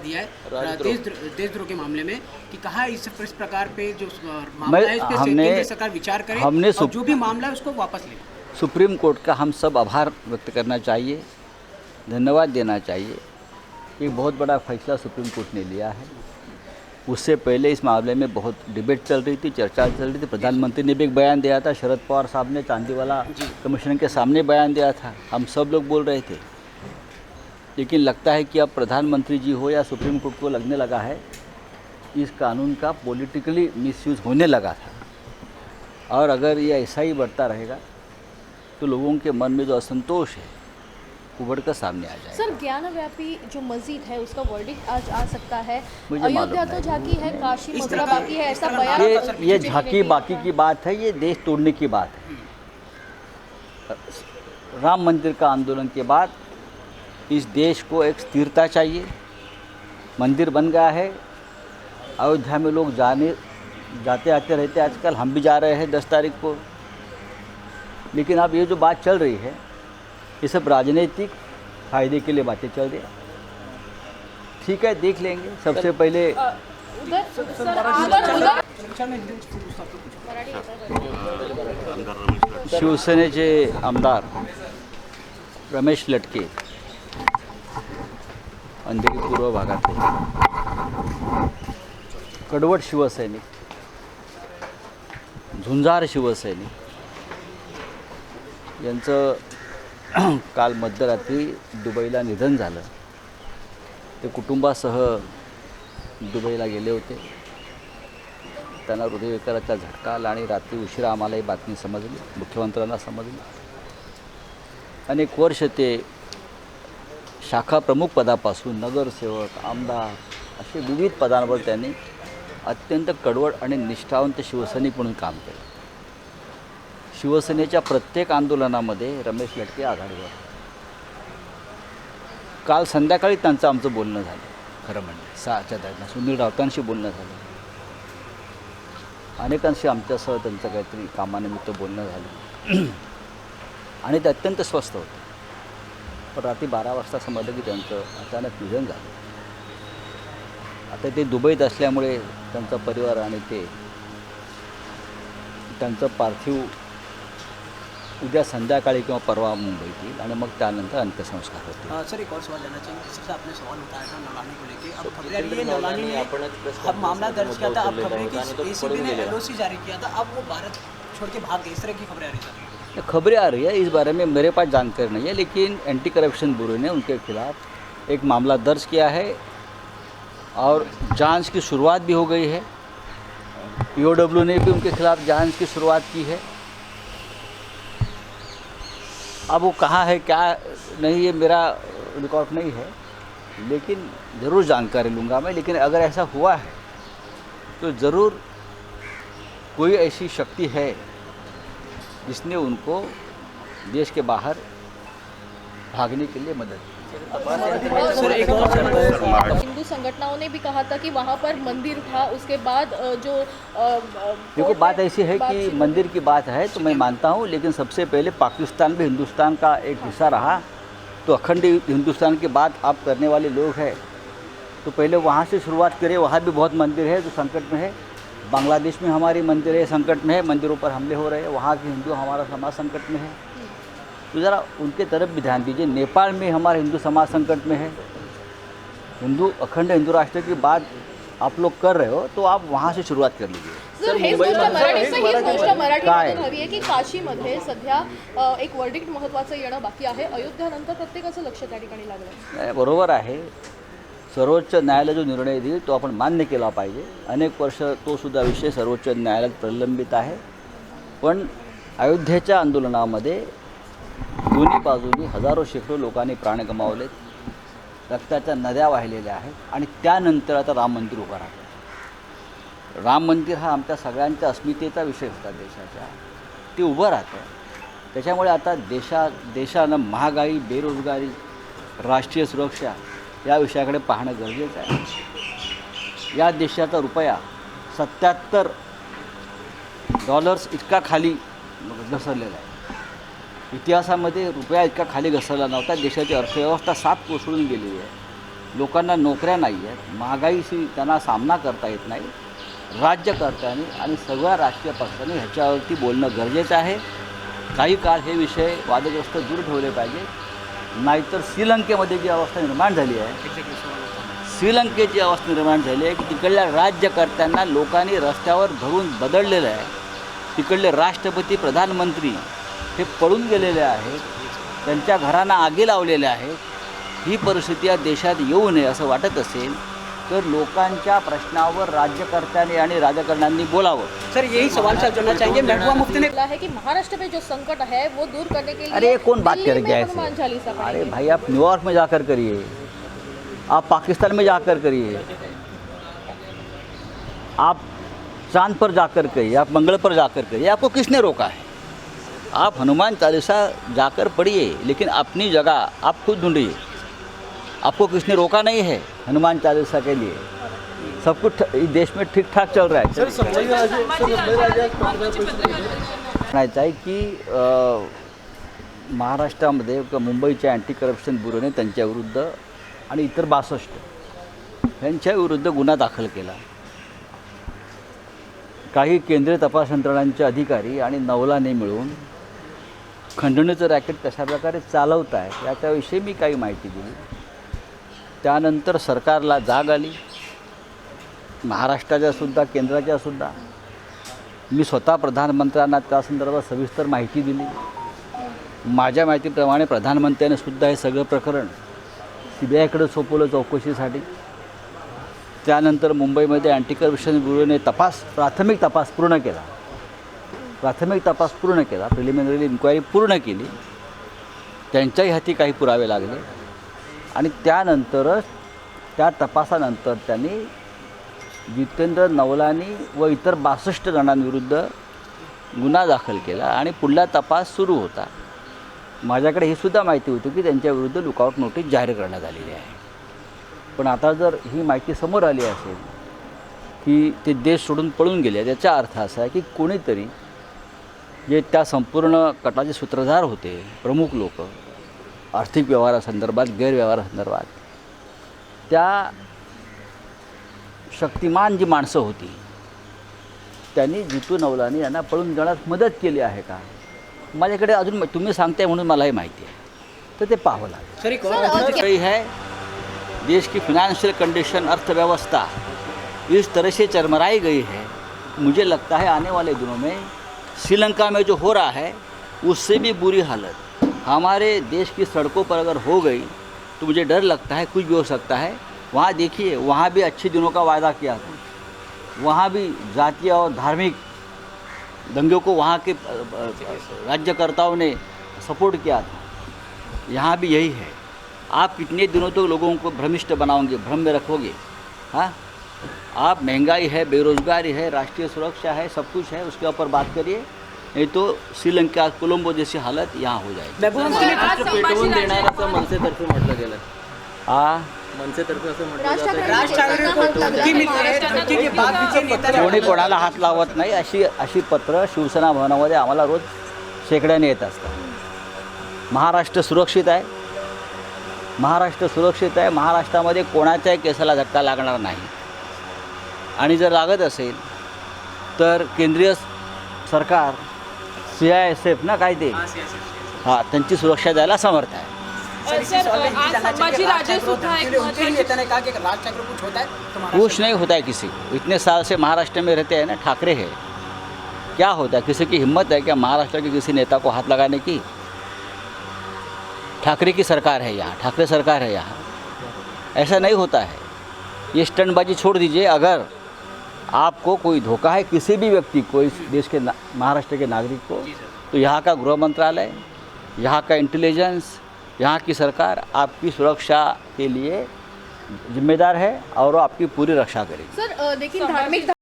दिया है देशद्रोह के मामले में कि कहा इस प्रकार पे जो मामला है इस पे केंद्र सरकार विचार करे और जो भी मामला है उसको वापस ले। सुप्रीम कोर्ट का हम सब आभार व्यक्त करना चाहिए, धन्यवाद देना चाहिए। एक बहुत बड़ा फैसला सुप्रीम कोर्ट ने लिया है। उससे पहले इस मामले में बहुत डिबेट चल रही थी, चर्चा चल रही थी। प्रधानमंत्री ने भी एक बयान दिया था, शरद पवार साहब ने चांदीवाला कमीशन के सामने बयान दिया था, हम सब लोग बोल रहे थे। लेकिन लगता है कि अब प्रधानमंत्री जी हो या सुप्रीम कोर्ट को लगने लगा है इस कानून का पॉलिटिकली मिसयूज़ होने लगा था। और अगर ये ऐसा ही बढ़ता रहेगा तो लोगों के मन में जो असंतोष है उभर कर सामने आ जाएगा। सर, ज्ञानव्यापी जो मस्जिद है उसका वर्डिक्ट आज आ सकता है। मुझे अयोध्या तो झांकी है, काशी मथुरा बाकी है, ऐसा बयान ये झांकी बाकी की बात है, ये देश तोड़ने की बात है। राम मंदिर का आंदोलन के बाद इस देश को एक स्थिरता चाहिए। मंदिर बन गया है, अयोध्या में लोग जाते आते रहते, आजकल हम भी जा रहे हैं 10 तारीख को। लेकिन अब ये जो बात चल रही है ये सब राजनीतिक फायदे के लिए बातें चल रही है। ठीक है, देख लेंगे। सबसे पहले शिवसेनेचे आमदार रमेश लटके अंधेरी पूर्व भागातले कडवट शिवसैनिक, झुंजार शिवसैनिक यांचं काल मध्यरात्री दुबईला निधन झालं। ते कुटुंबासह दुबईला गेले होते। त्यांना हृदयविकाराचा झटका आला आणि रात्री उशिरा आम्हाला ही बातमी समजली, मुख्यमंत्र्यांना समजली। अनेक वर्ष ते शाखा प्रमुख पदापासून नगरसेवक, आमदार असे विविध पदांवर त्यांनी अत्यंत कडवट आणि निष्ठावंत शिवसैनिक म्हणून काम केलं। शिवसेनेच्या प्रत्येक आंदोलनामध्ये रमेश लटके आघाडीवर। काल संध्याकाळी त्यांचं आमचं बोलणं झालं, खरं म्हणजे 6च्या दरम्यान सुनील राऊतांशी बोलणं झालं, अनेकांशी आमच्यासह त्यांचं काहीतरी कामानिमित्त बोलणं झालं आणि ते अत्यंत स्वस्थ होते। पण रात्री 12 वाजता समजलं की त्यांचं अचानक निधन झालं। आता ते दुबईत असल्यामुळे त्यांचा परिवार आणि ते त्यांचं पार्थिव उद्या संध्याकाळी किंवा परवा मुंबईत येईल आणि मग त्यानंतर अंत्यसंस्कार होतील। सर, एक और सवाल जानना चाहिए। जैसे आपने सवाल उठाया था नौलानी को लेके, अब खबरें आ रही है नौलानी ने अब मामला दर्ज किया था, अब खबरें कि एसीबी ने एलओसी जारी किया था, अब वो भारत छोड़ के भाग गए, इस तरह की खबरें आ रही हैं। खबरें आ रही है, इस बारे में मेरे पास जानकारी नहीं है। लेकिन एंटी करप्शन ब्यूरो ने उनके खिलाफ एक मामला दर्ज किया है और जांच की शुरुआत भी हो गई है। ईओडब्ल्यू ने भी उनके खिलाफ जांच की शुरुआत की है। अब वो कहाँ है क्या नहीं ये मेरा रिकॉर्ड नहीं है, लेकिन ज़रूर जानकारी लूँगा मैं। लेकिन अगर ऐसा हुआ है तो ज़रूर कोई ऐसी शक्ति है जिसने उनको देश के बाहर भागने के लिए मदद की। हिंदू संगठनाओं ने भी कहा था कि वहाँ पर मंदिर था, उसके बाद जो देखो बात ऐसी है कि मंदिर की बात है तो मैं मानता हूँ, लेकिन सबसे पहले पाकिस्तान भी हिंदुस्तान का एक हिस्सा रहा। तो अखंड हिंदुस्तान की बात आप करने वाले लोग हैं तो पहले वहाँ से शुरुआत करें। वहाँ भी बहुत मंदिर है जो संकट में है। बांग्लादेश में हमारी मंदिर है संकट में है, मंदिरों पर हमले हो रहे हैं, वहाँ के हिंदू हमारा समाज संकट में है, तो ज़रा उनके तरफ भी ध्यान दीजिए। नेपाल में हमारा हिंदू समाज संकट में है। अखंड हिंदू राष्ट्र की बात आप लोग कर रहे हो तो आप वहाँ से सुरुवात कर लीजिए। सर, हेच गोष्ट मराठीमधून हवी आहे की काशीमध्ये सध्या एक वर्डिक्ट महत्त्वाचं येणं बाकी आहे। अयोध्यानंतर प्रत्येकाचं लक्ष त्या ठिकाणी लागलं। बरोबर आहे, सर्वोच्च न्यायालय जो निर्णय देईल तो आपण मान्य केला पाहिजे। अनेक वर्ष तो सुद्धा विषय सर्वोच्च न्यायालयात प्रलंबित आहे। पण अयोध्येच्या आंदोलनामध्ये दोन्ही बाजूनी हजारो शेकडो लोकांनी प्राण गमावलेत, रक्ताच्या नद्या वाहिलेल्या आहेत आणि त्यानंतर आता राम मंदिर उभं राहतं। राम मंदिर हा आमच्या सगळ्यांच्या अस्मितेचा विषय होता देशाच्या, ते उभं राहतं। त्याच्यामुळे आता देशानं महागाई, बेरोजगारी, राष्ट्रीय सुरक्षा या विषयाकडे पाहणं गरजेचं आहे। या देशाचा रुपया $77 इतका खाली घसरलेला आहे। इतिहासामध्ये रुपया इतका खाली घसरला नव्हता। देशाची अर्थव्यवस्था 7 कोसळून गेलेली आहे। लोकांना नोकऱ्या नाही आहेत, महागाईशी त्यांना सामना करता येत नाही. राज्यकर्त्यांनी आणि सगळ्या राजकीय पक्षांनी ह्याच्यावरती बोलणं गरजेचं आहे. काही काळ हे विषय वादग्रस्त दूर ठेवले पाहिजे. नाहीतर श्रीलंकेमध्ये जी अवस्था निर्माण झाली आहे, श्रीलंकेची अवस्था निर्माण झाली आहे की तिकडल्या राज्यकर्त्यांना लोकांनी रस्त्यावर धरून बदललेलं आहे. तिकडले राष्ट्रपती, प्रधानमंत्री हे पळून गेलेले आहेत, त्यांच्या घरांना आगी लावलेल्या आहेत. ही परिस्थिती या देशात येऊ नये असं वाटत असेल तर लोकांच्या प्रश्नावर राज्यकर्त्यांनी आणि राजकारण्यांनी बोलावं. सर यही सवाल से जोड़ना चाहेंगे। महबूबा मुफ्ती ने बोला है कि महाराष्ट्र में जो संकट है वो दूर करने के लिए अरे कौन बात दिल्ली करेगा में हनुमान चालीसा ऐसे? पढ़ेंगे। अरे भाई आप न्यूयॉर्क में जाकर करिए, आप पाकिस्तान में जाकर करिए, आप चांद पर जाकर करिए, आप मंगल पर जाकर करिए, आपको किसने रोका है? आप हनुमान चालीसा जाकर पढ़िए, लेकिन अपनी जगह आप खुद ढूंढिए. आपको किसने रोका नहीं है हनुमान चालीसा के लिए. सब कुछ इस देश में ठीक ठाक चल रहा है. म्हणायचं आहे की महाराष्ट्रामध्ये मुंबईच्या अँटी करप्शन ब्युरोने त्यांच्याविरुद्ध आणि इतर 62 यांच्याविरुद्ध गुन्हा दाखल केला. काही केंद्रीय तपास यंत्रणांचे अधिकारी आणि नवलाने मिळून खंडणीचं रॅकेट कशाप्रकारे चालवत आहे याच्याविषयी मी काही माहिती दिली. त्यानंतर सरकारला जाग आली, महाराष्ट्राच्यासुद्धा केंद्राच्यासुद्धा. मी स्वतः प्रधानमंत्र्यांना त्या संदर्भात सविस्तर माहिती दिली. माझ्या माहितीप्रमाणे प्रधानमंत्र्यांनी सुद्धा हे सगळं प्रकरण CBIकडे सोपवलं चौकशीसाठी. त्यानंतर मुंबईमध्ये अँटी करप्शन ब्युरोने प्राथमिक तपास पूर्ण केला, प्रिलिमिनरी इन्क्वायरी पूर्ण केली. त्यांच्याही हाती काही पुरावे लागले आणि त्यानंतरच त्या तपासानंतर त्यांनी जितेंद्र नवलानी व इतर 62 जणांविरुद्ध गुन्हा दाखल केला आणि पुढला तपास सुरू होता. माझ्याकडे ही सुद्धा माहिती होती की त्यांच्याविरुद्ध लुकआउट नोटीस जाहीर करण्यात आलेली आहे. पण आता जर ही माहिती समोर आली असेल की ते देश सोडून पळून गेले, याचा अर्थ असा आहे की कोणीतरी जे त्या संपूर्ण कटाचे सूत्रधार होते, प्रमुख लोक, आर्थिक व्यवहारासंदर्भात, गैरव्यवहारासंदर्भात, त्या शक्तिमान जी माणसं होती त्यांनी जितू नवलानी यांना पळून जाण्यास मदत केली आहे का? माझ्याकडे अजून तुम्ही सांगताय म्हणून मलाही माहिती आहे, तर ते पाहावं लागेल. सही है, देश की फिनेंशियल कंडीशन, अर्थव्यवस्था इस तरह से चरमराई गई है. मुझे लगता है आने वाले दिनों में श्रीलंका में जो हो रहा है उससे भी बुरी हालत हमारे देश की सड़कों पर अगर हो गई तो मुझे डर लगता है कुछ भी हो सकता है. वहाँ देखिए, वहाँ भी अच्छे दिनों का वायदा किया था, वहाँ भी जातीय और धार्मिक दंगों को वहाँ के राज्यकर्ताओं ने सपोर्ट किया था. यहाँ भी यही है. आप कितने दिनों तक लोगों को भ्रमिष्ट बनाओगे, भ्रम में रखोगे? हाँ, आप महंगाई है, बेरोजगारी है, राष्ट्रीय सुरक्षा है, सब कुछ है, उसके ऊपर बात करिए. नहीं तो श्रीलंका, कोलंबो जैसी हालत यहाँ हो जाएगी. पेटवून देणारं मनसेतर्फे म्हटलं गेलं. मनसेतर्फे असं म्हटलं जातं कोणी कोणाला हात लावत नाही अशी पत्र शिवसेना भवनामध्ये आम्हाला रोज शेकड्याने येत असतात. महाराष्ट्र सुरक्षित आहे, महाराष्ट्रामध्ये कोणाच्याही केसाला धक्का लागणार नाही. आणि जर लागत असेल तर केंद्रीय सरकार CISF ना काय ते, हां, त्यांची सुरक्षा द्यायला समर्थ आहे. कुछ नहीं होता है किसी को. इतने साल से महाराष्ट्र में रहते हैं ना, ठाकरे है, क्या होता है? किसी की हिम्मत है क्या महाराष्ट्र के किसी नेता को हाथ लगाने की? ठाकरे की सरकार है यहाँ, ठाकरे सरकार है यहाँ. ऐसा नहीं होता है. ये स्टंटबाजी छोड़ दीजिए. अगर आपको कोई धोखा है किसी भी व्यक्ति को, इस देश के महाराष्ट्र के नागरिक को, तो यहाँ का गृह मंत्रालय, यहाँ का इंटेलिजेंस, यहाँ की सरकार आपकी सुरक्षा के लिए जिम्मेदार है और वो आपकी पूरी रक्षा करेगी. सर देखिए, धार्मिक